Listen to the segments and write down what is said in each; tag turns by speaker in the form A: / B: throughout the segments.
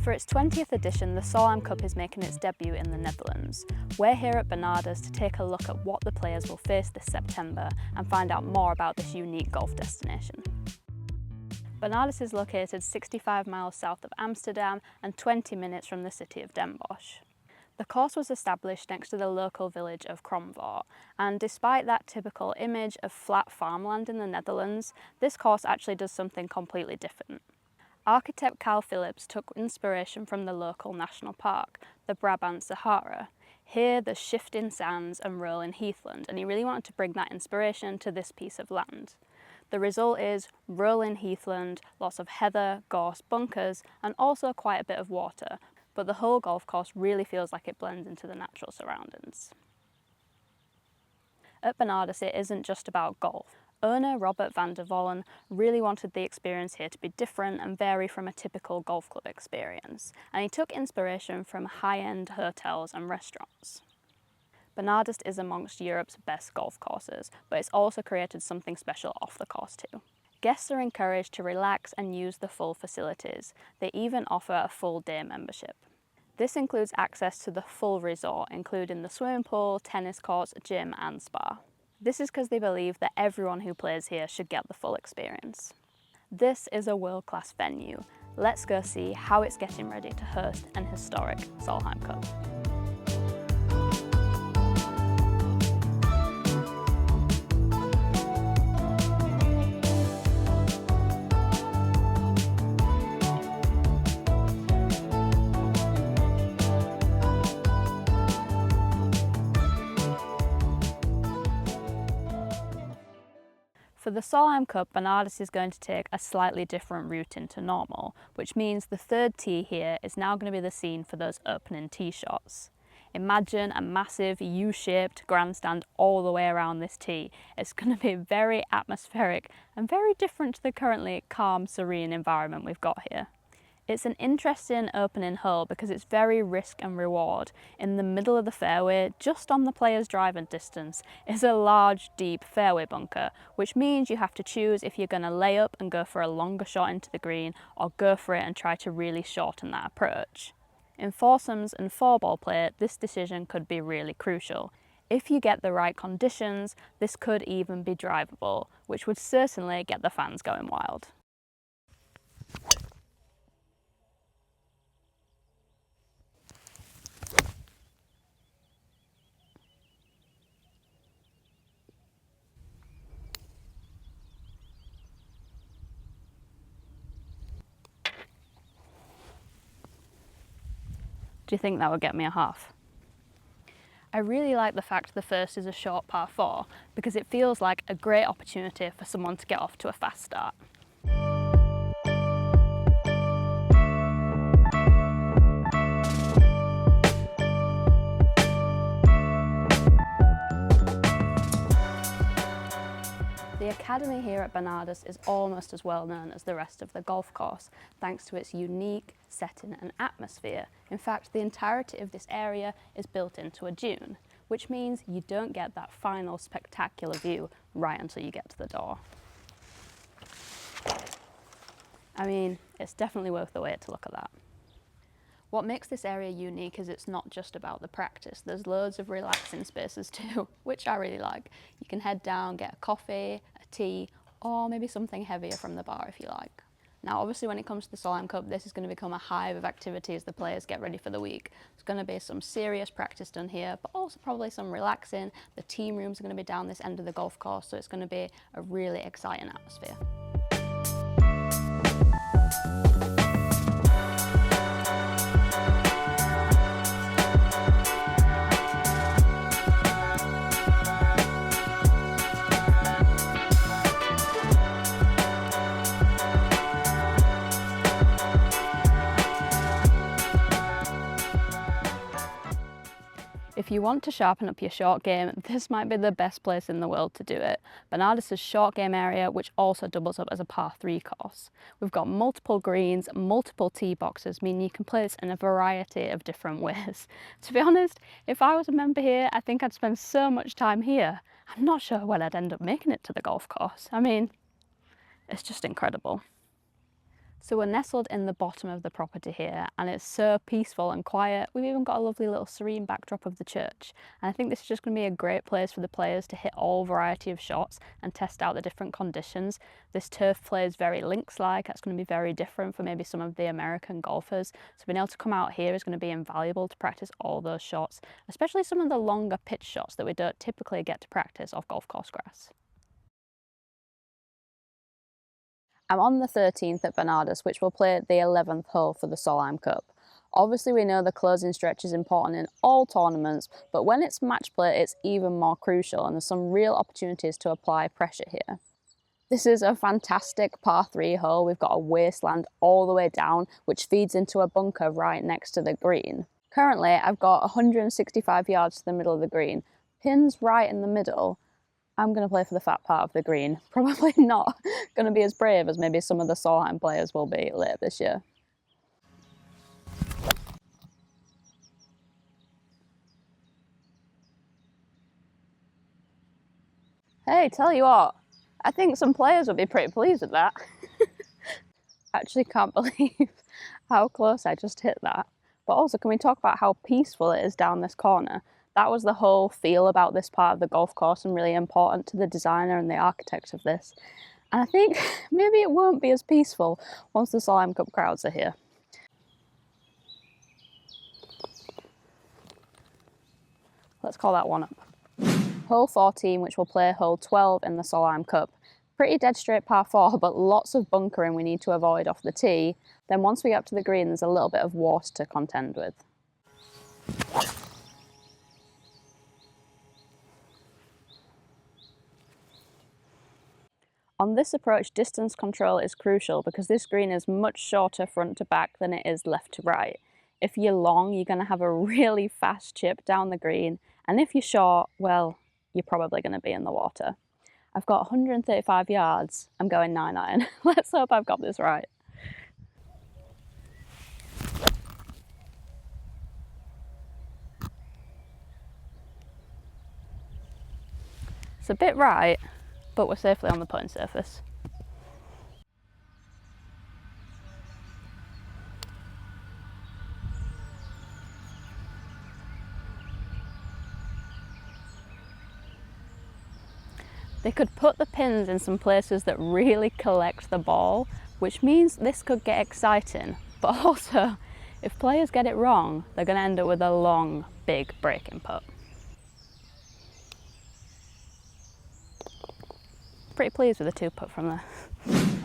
A: For its 20th edition, the Solheim Cup is making its debut in the Netherlands. We're here at Bernardus to take a look at what the players will face this September and find out more about this unique golf destination. Bernardus is located 65 miles south of Amsterdam and 20 minutes from the city of Den Bosch. The course was established next to the local village of Kromvoort, and despite that typical image of flat farmland in the Netherlands, this course actually does something completely different. Architect Carl Phillips took inspiration from the local national park, the Brabant Sahara. Here there's shifting sands and rolling heathland, and he really wanted to bring that inspiration to this piece of land. The result is rolling heathland, lots of heather, gorse, bunkers, and also quite a bit of water, but the whole golf course really feels like it blends into the natural surroundings. At Bernardus, it isn't just about golf. Owner Robert van der Vollen really wanted the experience here to be different and vary from a typical golf club experience, and he took inspiration from high-end hotels and restaurants. Bernardus is amongst Europe's best golf courses, but it's also created something special off the course too. Guests are encouraged to relax and use the full facilities. They even offer a full day membership. This includes access to the full resort, including the swimming pool, tennis courts, gym and spa. This is because they believe that everyone who plays here should get the full experience. This is a world-class venue. Let's go see how it's getting ready to host an historic Solheim Cup. For the Solheim Cup, Bernardus is going to take a slightly different route into normal, which means the third tee here is now going to be the scene for those opening tee shots. Imagine a massive U-shaped grandstand all the way around this tee. It's going to be very atmospheric and very different to the currently calm, serene environment we've got here. It's an interesting opening hole because it's very risk and reward. In the middle of the fairway, just on the player's driving distance, is a large, deep fairway bunker, which means you have to choose if you're going to lay up and go for a longer shot into the green, or go for it and try to really shorten that approach. In foursomes and four-ball play, this decision could be really crucial. If you get the right conditions, this could even be drivable, which would certainly get the fans going wild. Do you think that would get me a half? I really like the fact the first is a short par 4 because it feels like a great opportunity for someone to get off to a fast start. The academy here at Bernardus is almost as well known as the rest of the golf course, thanks to its unique setting and atmosphere. In fact, the entirety of this area is built into a dune, which means you don't get that final spectacular view right until you get to the door. I mean, it's definitely worth the wait to look at that. What makes this area unique is it's not just about the practice. There's loads of relaxing spaces too, which I really like. You can head down, get a coffee, a tea, or maybe something heavier from the bar if you like. Now obviously when it comes to the Solheim Cup, this is going to become a hive of activity as the players get ready for the week. There's going to be some serious practice done here, but also probably some relaxing. The team rooms are going to be down this end of the golf course, so it's going to be a really exciting atmosphere. If you want to sharpen up your short game, this might be the best place in the world to do it. Bernardus' short game area, which also doubles up as a par 3 course. We've got multiple greens, multiple tee boxes, meaning you can play this in a variety of different ways. To be honest, if I was a member here, I think I'd spend so much time here. I'm not sure when I'd end up making it to the golf course. I mean, it's just incredible. So we're nestled in the bottom of the property here, and it's so peaceful and quiet. We've even got a lovely little serene backdrop of the church. And I think this is just going to be a great place for the players to hit all variety of shots and test out the different conditions. This turf plays very links-like. That's going to be very different for maybe some of the American golfers. So being able to come out here is going to be invaluable to practice all those shots, especially some of the longer pitch shots that we don't typically get to practice off golf course grass. I'm on the 13th at Bernardus, which will play the 11th hole for the Solheim Cup. Obviously we know the closing stretch is important in all tournaments, but when it's match play it's even more crucial, and there's some real opportunities to apply pressure here. This is a fantastic par 3 hole. We've got a wasteland all the way down, which feeds into a bunker right next to the green. Currently I've got 165 yards to the middle of the green, pins right in the middle. I'm going to play for the fat part of the green. Probably not going to be as brave as maybe some of the Solheim players will be later this year. Hey, tell you what, I think some players will be pretty pleased with that. Actually can't believe how close I just hit that. But also, can we talk about how peaceful it is down this corner? That was the whole feel about this part of the golf course, and really important to the designer and the architect of this. And I think maybe it won't be as peaceful once the Solheim Cup crowds are here. Let's call that one up. Hole 14, which will play hole 12 in the Solheim Cup. Pretty dead straight par 4, but lots of bunkering we need to avoid off the tee. Then once we get up to the green, there's a little bit of water to contend with. On this approach, distance control is crucial because this green is much shorter front to back than it is left to right. If you're long, you're going to have a really fast chip down the green, and if you're short, well, you're probably going to be in the water. I've got 135 yards, I'm going 9-iron. Let's hope I've got this right. It's a bit right, but we're safely on the putting surface. They could put the pins in some places that really collect the ball, which means this could get exciting, but also if players get it wrong, they're going to end up with a long, big breaking putt. Pretty pleased with the 2-putt from there.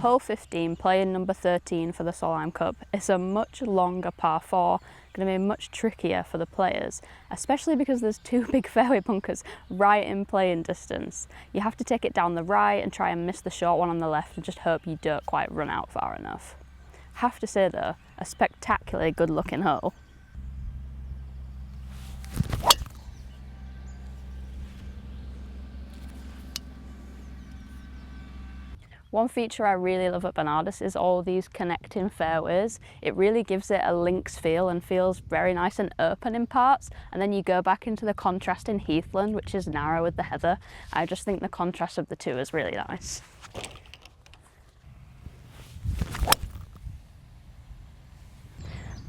A: Hole 15, playing number 13 for the Solheim Cup. It's a much longer par 4, going to be much trickier for the players, especially because there's 2 big fairway bunkers right in playing distance. You have to take it down the right and try and miss the short one on the left and just hope you don't quite run out far enough. Have to say though, a spectacularly good looking hole. One feature I really love at Bernardus is all these connecting fairways. It really gives it a links feel and feels very nice and open in parts. And then you go back into the contrast in Heathland, which is narrow with the heather. I just think the contrast of the two is really nice.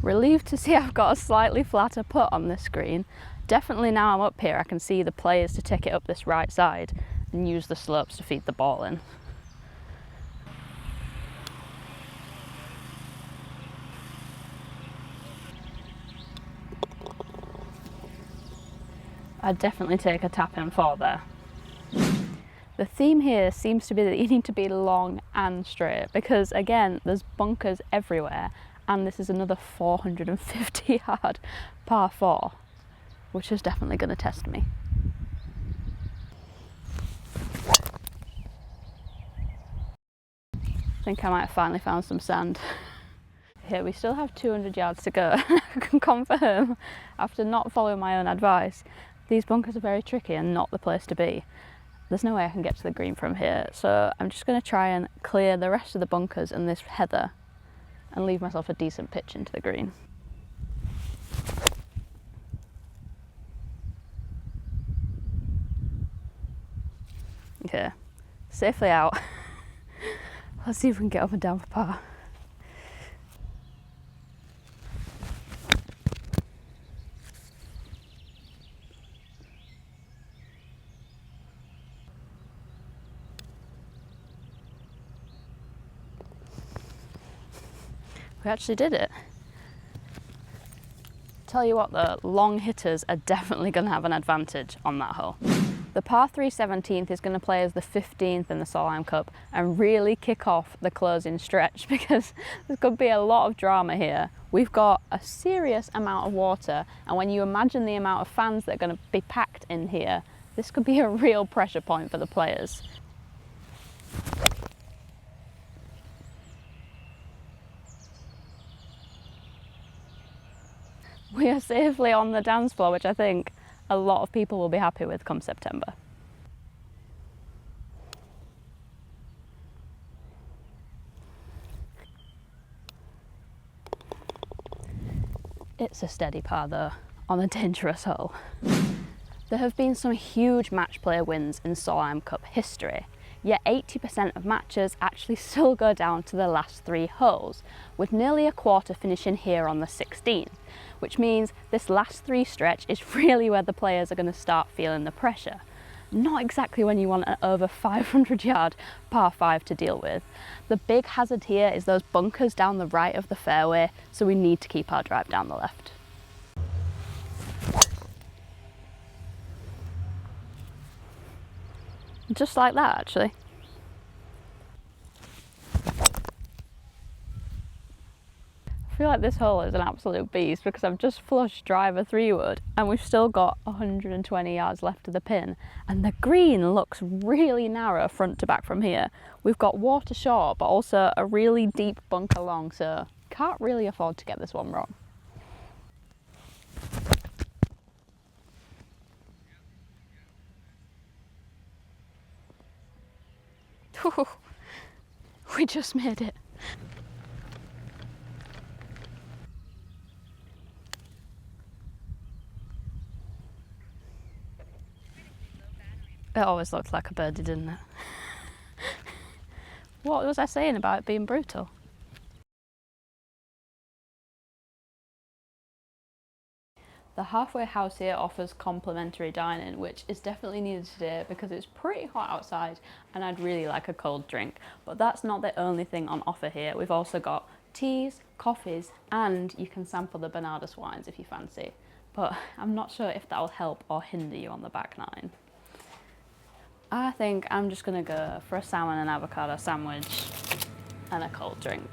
A: Relieved to see I've got a slightly flatter putt on this green. Definitely now I'm up here, I can see the players to take it up this right side and use the slopes to feed the ball in. I'd definitely take a tap in 4 there. The theme here seems to be that you need to be long and straight because again, there's bunkers everywhere, and this is another 450 yard par 4, which is definitely going to test me. I think I might have finally found some sand. Here we still have 200 yards to go. I can confirm, after not following my own advice, these bunkers are very tricky and not the place to be. There's no way I can get to the green from here, so I'm just going to try and clear the rest of the bunkers and this heather and leave myself a decent pitch into the green. Okay, safely out. Let's see if we can get up and down for par. We actually did it. Tell you what though, long hitters are definitely going to have an advantage on that hole. The par 3 17th is going to play as the 15th in the Solheim Cup and really kick off the closing stretch because there's going to be a lot of drama here. We've got a serious amount of water, and when you imagine the amount of fans that are going to be packed in here, this could be a real pressure point for the players. We are safely on the dance floor, which I think a lot of people will be happy with come September. It's a steady par though, on a dangerous hole. There have been some huge match play wins in Solheim Cup history, yet 80% of matches actually still go down to the last 3 holes, with nearly a quarter finishing here on the 16th, which means this last 3 stretch is really where the players are going to start feeling the pressure. Not exactly when you want an over 500 yard par 5 to deal with. The big hazard here is those bunkers down the right of the fairway, so we need to keep our drive down the left. Just like that, actually. I feel like this hole is an absolute beast because I've just flushed driver 3-wood and we've still got 120 yards left to the pin, and the green looks really narrow front to back from here. We've got water short but also a really deep bunker long, so can't really afford to get this one wrong. We just made it. It always looked like a birdie, didn't it? What was I saying about it being brutal? The halfway house here offers complimentary dining, which is definitely needed today because it's pretty hot outside and I'd really like a cold drink. But that's not the only thing on offer here. We've also got teas, coffees, and you can sample the Bernardus wines if you fancy. But I'm not sure if that'll help or hinder you on the back nine. I think I'm just gonna go for a salmon and avocado sandwich and a cold drink.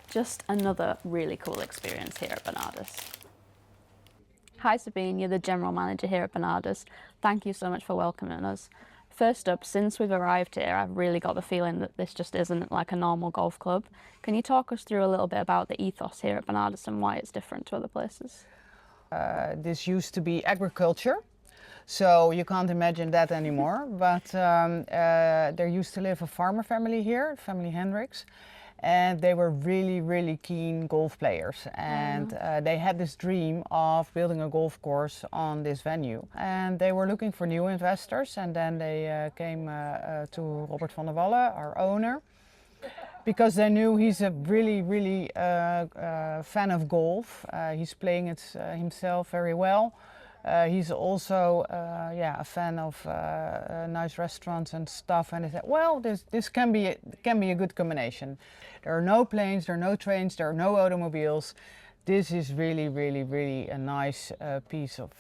A: Just another really cool experience here at Bernardus. Hi Sabine, you're the General Manager here at Bernardus. Thank you so much for welcoming us. First up, since we've arrived here, I've really got the feeling that this just isn't like a normal golf club. Can you talk us through a little bit about the ethos here at Bernardus and why it's different to other places?
B: This used to be agriculture, so you can't imagine that anymore, but there used to live a farmer family here, family Hendricks, and they were really keen golf players, and they had this dream of building a golf course on this venue, and they were looking for new investors, and then they came to Robert van der Wallen, our owner, because they knew he's a really fan of golf. He's playing it himself very well. He's also a fan of nice restaurants and stuff, and they said, well, this can be a good combination. There are no planes, there are no trains, there are no automobiles. This is really a nice piece of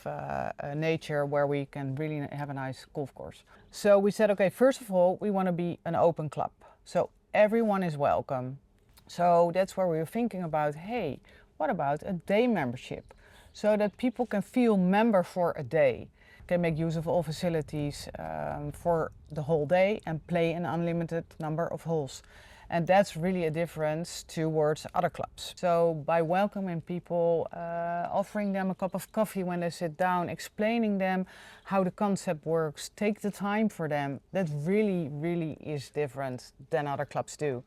B: nature where we can really have a nice golf course. So we said, okay, first of all, we want to be an open club. So everyone is welcome. So that's where we were thinking about, hey, what about a day membership? So that people can feel member for a day, can make use of all facilities for the whole day and play an unlimited number of holes. And that's really a difference towards other clubs. So by welcoming people, offering them a cup of coffee when they sit down, explaining them how the concept works, take the time for them, that really is different than other clubs do.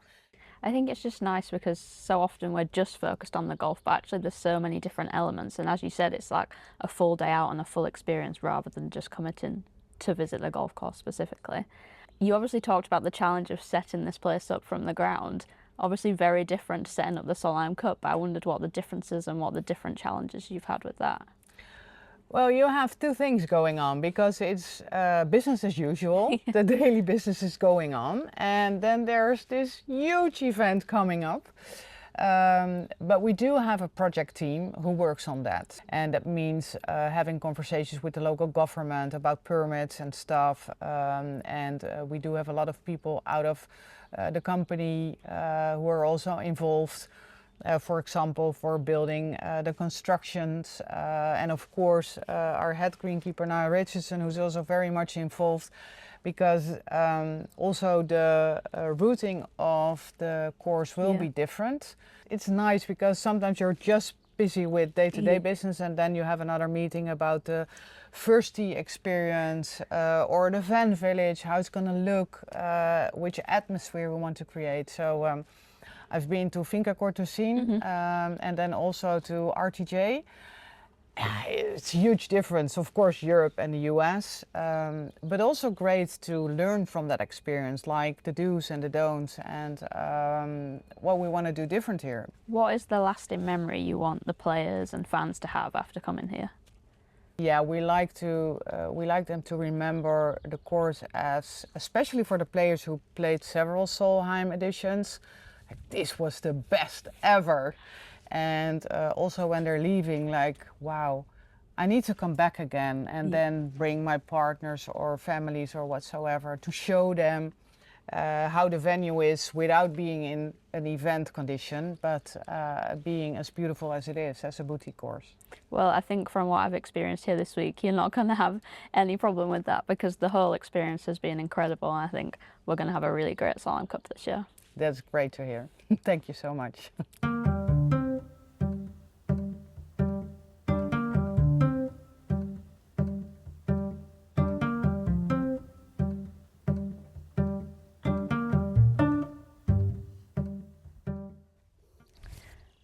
A: I think it's just nice because so often we're just focused on the golf, but actually there's so many different elements, and as you said, it's like a full day out and a full experience rather than just committing to visit the golf course specifically. You obviously talked about the challenge of setting this place up from the ground. Obviously very different to setting up the Solheim Cup, but I wondered what the differences and what the different challenges you've had with that.
B: Well, you have two things going on because it's business as usual. The daily business is going on, and then there's this huge event coming up. But we do have a project team who works on that, and that means having conversations with the local government about permits and stuff. We do have a lot of people out of the company who are also involved. For example, for building the constructions, and of course our head greenkeeper Niall Richardson, who's also very much involved, because also the routing of the course will be different. It's nice because sometimes you're just busy with day-to-day business, and then you have another meeting about the first tee experience or the van village, how it's going to look, which atmosphere we want to create. So I've been to Finca Cortocin and then also to RTJ. It's a huge difference, of course, Europe and the US, but also great to learn from that experience, like the do's and the don'ts, and what we want to do different here.
A: What is the lasting memory you want the players and fans to have after coming here?
B: Yeah, we like them to remember the course as, especially for the players who played several Solheim editions, this was the best ever. And also when they're leaving, like, wow, I need to come back again, and then bring my partners or families or whatsoever to show them how the venue is without being in an event condition, but being as beautiful as it is, as a boutique course.
A: Well, I think from what I've experienced here this week, you're not going to have any problem with that, because the whole experience has been incredible, and I think we're going to have a really great Solheim Cup this year.
B: That's great to hear. Thank you so much.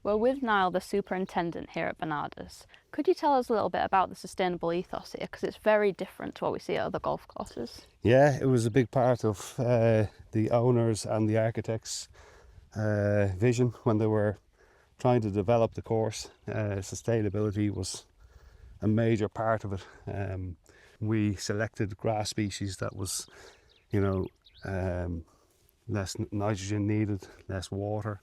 A: We're with Niall, the superintendent here at Bernardus. Could you tell us a little bit about the sustainable ethos here? Because it's very different to what we see at other golf courses.
C: Yeah, it was a big part of the owners and the architects' vision when they were trying to develop the course. Sustainability was a major part of it. We selected grass species that was, less nitrogen needed, less water.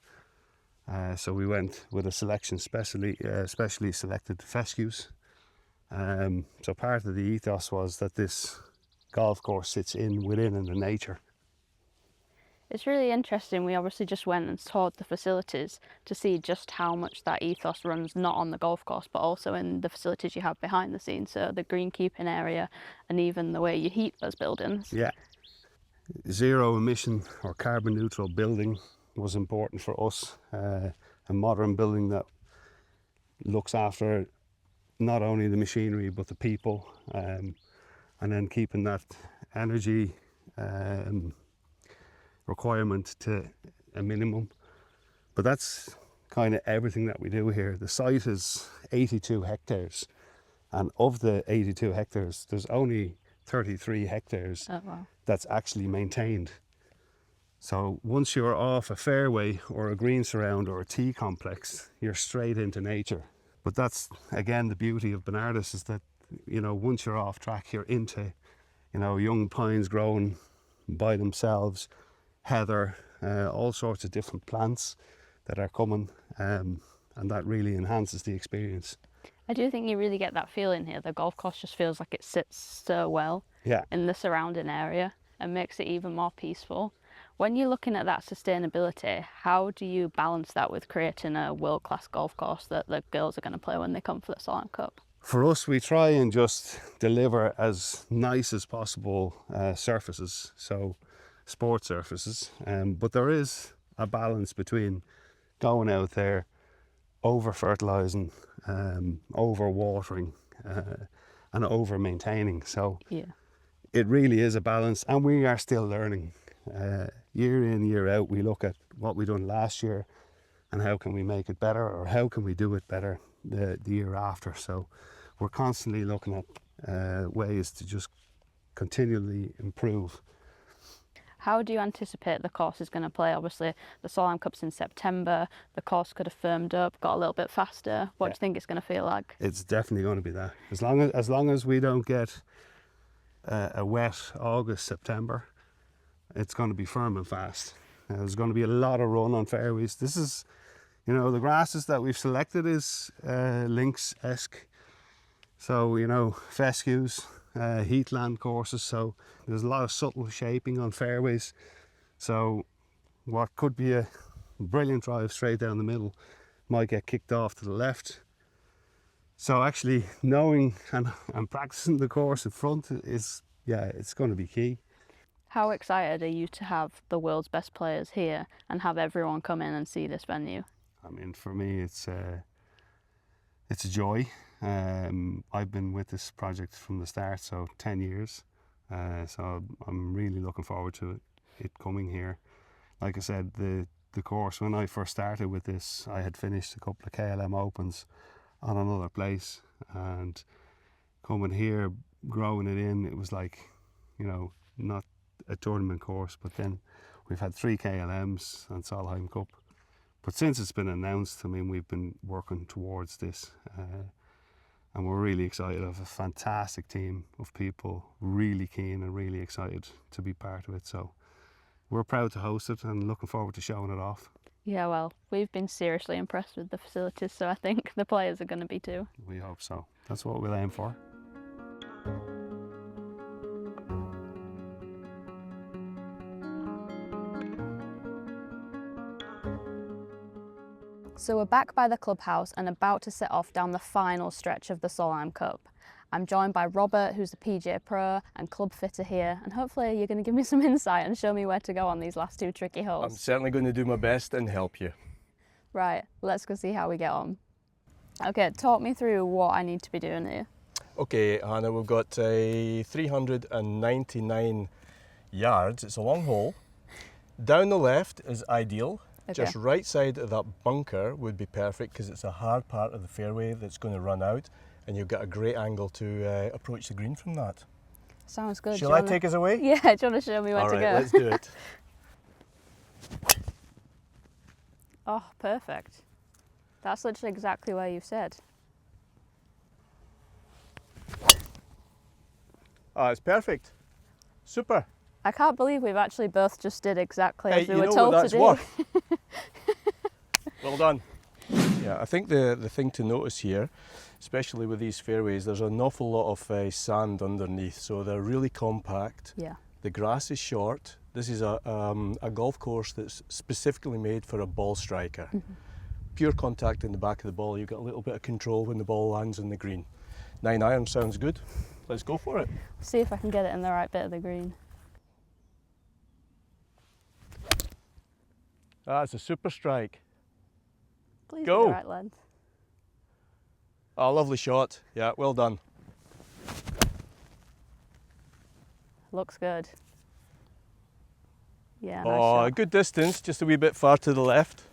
C: So we went with a selection specially selected fescues. So part of the ethos was that this golf course sits within the nature.
A: It's really interesting. We obviously just went and toured the facilities to see just how much that ethos runs not on the golf course, but also in the facilities you have behind the scenes, so the greenkeeping area and even the way you heat those buildings.
C: Yeah. Zero emission or carbon neutral building was important for us. A modern building that looks after not only the machinery but the people, and then keeping that energy requirement to a minimum. But that's kind of everything that we do here. The site is 82 hectares, and of the 82 hectares there's only 33 hectares that's actually maintained. So once you're off a fairway or a green surround or a tee complex, you're straight into nature. But that's again the beauty of Bernardus, is that once you're off track, you're into young pines growing by themselves, heather, all sorts of different plants that are coming, and that really enhances the experience.
A: I do think you really get that feeling here. The golf course just feels like it sits so well in the surrounding area and makes it even more peaceful. When you're looking at that sustainability, how do you balance that with creating a world-class golf course that the girls are going to play when they come for the Solheim Cup?
C: For us, we try and just deliver as nice as possible surfaces, so sport surfaces, but there is a balance between going out there, over fertilising, over watering, and over maintaining. So it really is a balance, and we are still learning. Year in, year out, we look at what we done last year and how can we make it better, or how can we do it better the year after. So we're constantly looking at ways to just continually improve.
A: How do you anticipate the course is going to play? Obviously, the Solheim Cup's in September. The course could have firmed up, got a little bit faster. What do you think it's going to feel like?
C: It's definitely going to be that. As long as we don't get a wet August, September, it's going to be firm and fast. There's going to be a lot of run on fairways. This is, you know, the grasses that we've selected is links-esque. So, you know, fescues, heathland courses. So there's a lot of subtle shaping on fairways. So what could be a brilliant drive straight down the middle might get kicked off to the left. So actually knowing and practicing the course in front is, yeah, it's going to be key.
A: How excited are you to have the world's best players here and have everyone come in and see this venue?
C: I mean, for me, it's a joy. I've been with this project from the start, so 10 years. So I'm really looking forward to it coming here. Like I said, the course, when I first started with this, I had finished a couple of KLM Opens on another place, and coming here, growing it in, it was like, you know, not a tournament course, but then we've had 3 KLMs and Solheim Cup. But since it's been announced, I mean, we've been working towards this, and we're really excited. I have a fantastic team of people, really keen and really excited to be part of it. So we're proud to host it and looking forward to showing it off.
A: Yeah, well, we've been seriously impressed with the facilities, so I think the players are going to be too.
C: We hope so. That's what we'll aim for.
A: So we're back by the clubhouse and about to set off down the final stretch of the Solheim Cup. I'm joined by Robert, who's the PGA Pro and club fitter here, and hopefully you're going to give me some insight and show me where to go on these last 2 tricky holes.
D: I'm certainly going to do my best and help you.
A: Right, let's go see how we get on. Okay, talk me through what I need to be doing here.
D: Okay, Hannah, we've got 399 yards. It's a long hole. Down the left is ideal.
A: Okay.
D: Just right side of that bunker would be perfect because it's a hard part of the fairway that's going to run out, and you've got a great angle to approach the green from that.
A: Sounds good.
D: Shall I take us away?
A: Yeah, do you want to show me where
D: All
A: to
D: right,
A: go?
D: let's do it.
A: Oh, perfect. That's literally exactly where you said.
D: Oh, it's perfect. Super.
A: I can't believe we've actually both just did exactly
D: Hey,
A: as we
D: you
A: were
D: know
A: told
D: what
A: to
D: that's
A: do.
D: worth. Well done. Yeah, I think the thing to notice here, especially with these fairways, there's an awful lot of sand underneath, so they're really compact.
A: Yeah.
D: The grass is short. This is a golf course that's specifically made for a ball striker.
A: Mm-hmm.
D: Pure contact in the back of the ball. You've got a little bit of control when the ball lands on the green. 9 iron sounds good. Let's go for it.
A: See if I can get it in the right bit of the green.
D: That's a super strike.
A: Please
D: Go.
A: be the right length.
D: Oh, lovely shot. Yeah, well done.
A: Looks good. Yeah, nice
D: Oh,
A: shot.
D: good distance, just a wee bit far to the left.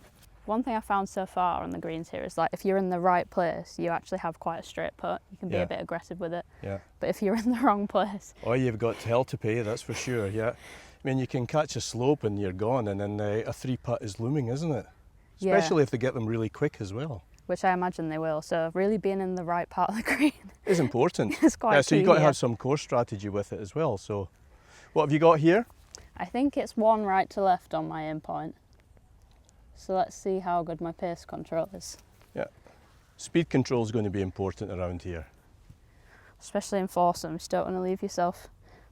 A: One thing I found so far on the greens here is like if you're in the right place, you actually have quite a straight putt. You can be
D: Yeah.
A: a bit aggressive with it.
D: Yeah.
A: But if you're in the wrong place,
D: Oh, you've got hell to pay, that's for sure, yeah. I mean, you can catch a slope and you're gone, and then a 3-putt is looming, isn't it?
A: Yeah.
D: Especially if they get them really quick as well.
A: which I imagine they will. So really being in the right part of the green
D: Is important.
A: is quite
D: Yeah, so
A: key
D: you've got to
A: here.
D: have some course strategy with it as well. So what have you got here?
A: I think it's 1 right to left on my in point. So let's see how good my pace control is.
D: Yeah. Speed control is going to be important around here.
A: Especially in foursome, you just don't want to leave yourself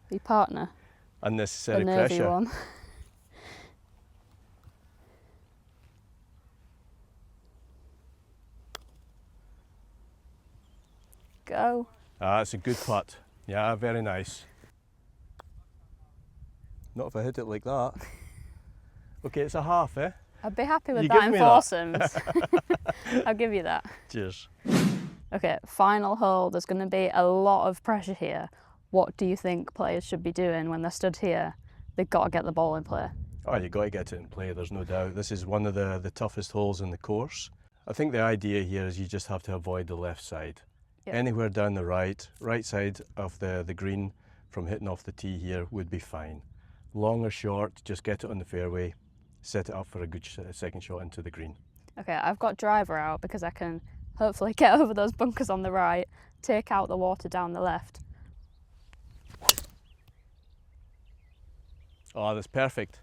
A: with your partner.
D: Unnecessary
A: The nervy
D: pressure.
A: one. Go.
D: Ah, it's a good putt. Yeah, very nice. Not if I hit it like that. Okay, it's a half, eh?
A: I'd be happy with
D: You
A: that
D: give
A: in
D: me that.
A: foursomes. I'll give you that.
D: Cheers.
A: Okay, final hole. There's going to be a lot of pressure here. What do you think players should be doing when they're stood here? They've got to get the ball in play.
D: Oh, you've got to get it in play, there's no doubt. This is one of the toughest holes in the course. I think the idea here is you just have to avoid the left side.
A: Yep.
D: Anywhere down the right side of the green from hitting off the tee here would be fine. long or short, just get it on the fairway, set it up for a good second shot into the green.
A: Okay, I've got driver out because I can hopefully get over those bunkers on the right, take out the water down the left.
D: Oh, that's perfect.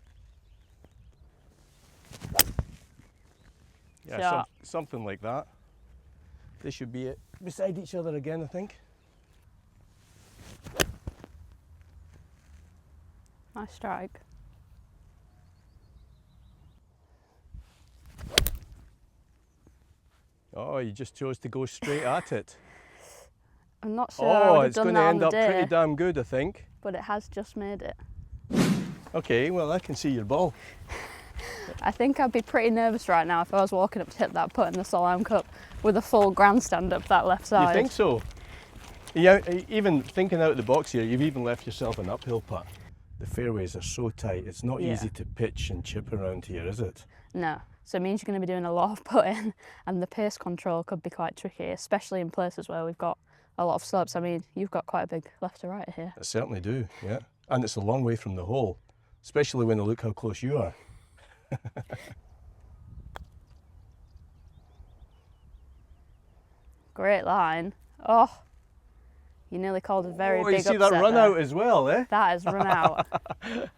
D: Yeah,
A: Shot.
D: something like that. They should be beside each other again, I think.
A: Nice strike.
D: Oh, you just chose to go straight at it.
A: I'm not sure I would have
D: it's
A: done
D: going
A: that
D: to
A: on
D: end
A: the
D: up pretty
A: day,
D: damn good, I think.
A: but it has just made it.
D: Okay, well, I can see your ball.
A: I think I'd be pretty nervous right now if I was walking up to hit that putt in the Solheim Cup with a full grandstand up that left side.
D: You think so? Yeah, even thinking out of the box here, you've even left yourself an uphill putt. The fairways are so tight, it's not
A: Yeah.
D: easy to pitch and chip around here, is it?
A: No. So it means you're going to be doing a lot of putting, and the pace control could be quite tricky, especially in places where we've got a lot of slopes. I mean, you've got quite a big left to right here.
D: I certainly do, yeah. And it's a long way from the hole, especially when I look how close you are.
A: Great line. Oh, you nearly called a very
D: Oh,
A: big
D: you see
A: upset
D: that run
A: there.
D: out as well, eh?
A: That has run out.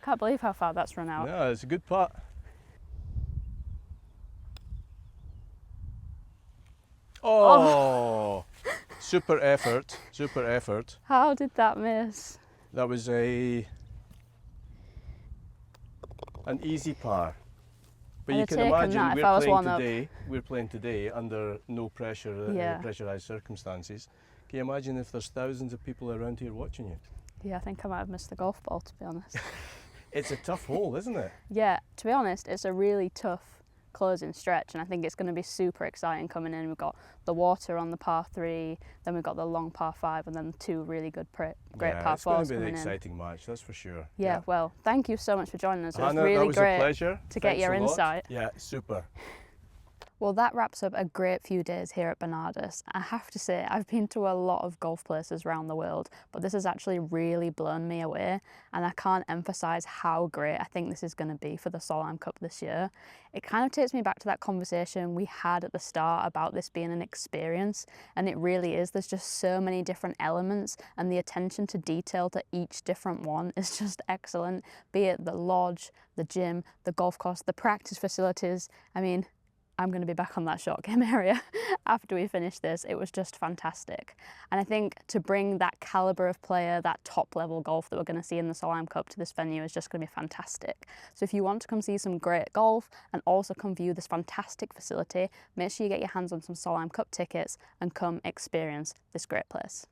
A: Can't believe how far that's run out.
D: No, it's a good putt. Oh, super effort, super effort.
A: How did that miss?
D: That was an easy par. But
A: I'd
D: you
A: have
D: can
A: taken
D: imagine
A: that if I was one up.
D: we're playing today under no pressure,
A: Yeah.
D: pressurized circumstances. Can you imagine if there's thousands of people around here watching you?
A: Yeah, I think I might have missed the golf ball, to be honest.
D: It's a tough hole, isn't it?
A: Yeah, to be honest, it's a really tough closing stretch, and I think it's going to be super exciting coming in. We've got the water on the par 3, then we've got the long par 5, and then 2 really good great
D: Yeah,
A: par
D: it's going
A: 4s
D: to be an
A: coming in.
D: exciting match, that's for sure.
A: Yeah, well, thank you so much for joining us. It was
D: Hannah,
A: really
D: that was
A: great
D: a pleasure.
A: to get
D: Thanks
A: your
D: a lot.
A: insight.
D: Yeah, super.
A: Well, that wraps up a great few days here at Bernardus. I have to say, I've been to a lot of golf places around the world, but this has actually really blown me away, and I can't emphasise how great I think this is going to be for the Solheim Cup this year. It kind of takes me back to that conversation we had at the start about this being an experience, and it really is. There's just so many different elements, and the attention to detail to each different one is just excellent, be it the lodge, the gym, the golf course, the practice facilities. I mean, I'm going to be back on that short game area after we finish this. It was just fantastic. And I think to bring that calibre of player, that top level golf that we're going to see in the Solheim Cup to this venue is just going to be fantastic. So if you want to come see some great golf and also come view this fantastic facility, make sure you get your hands on some Solheim Cup tickets and come experience this great place.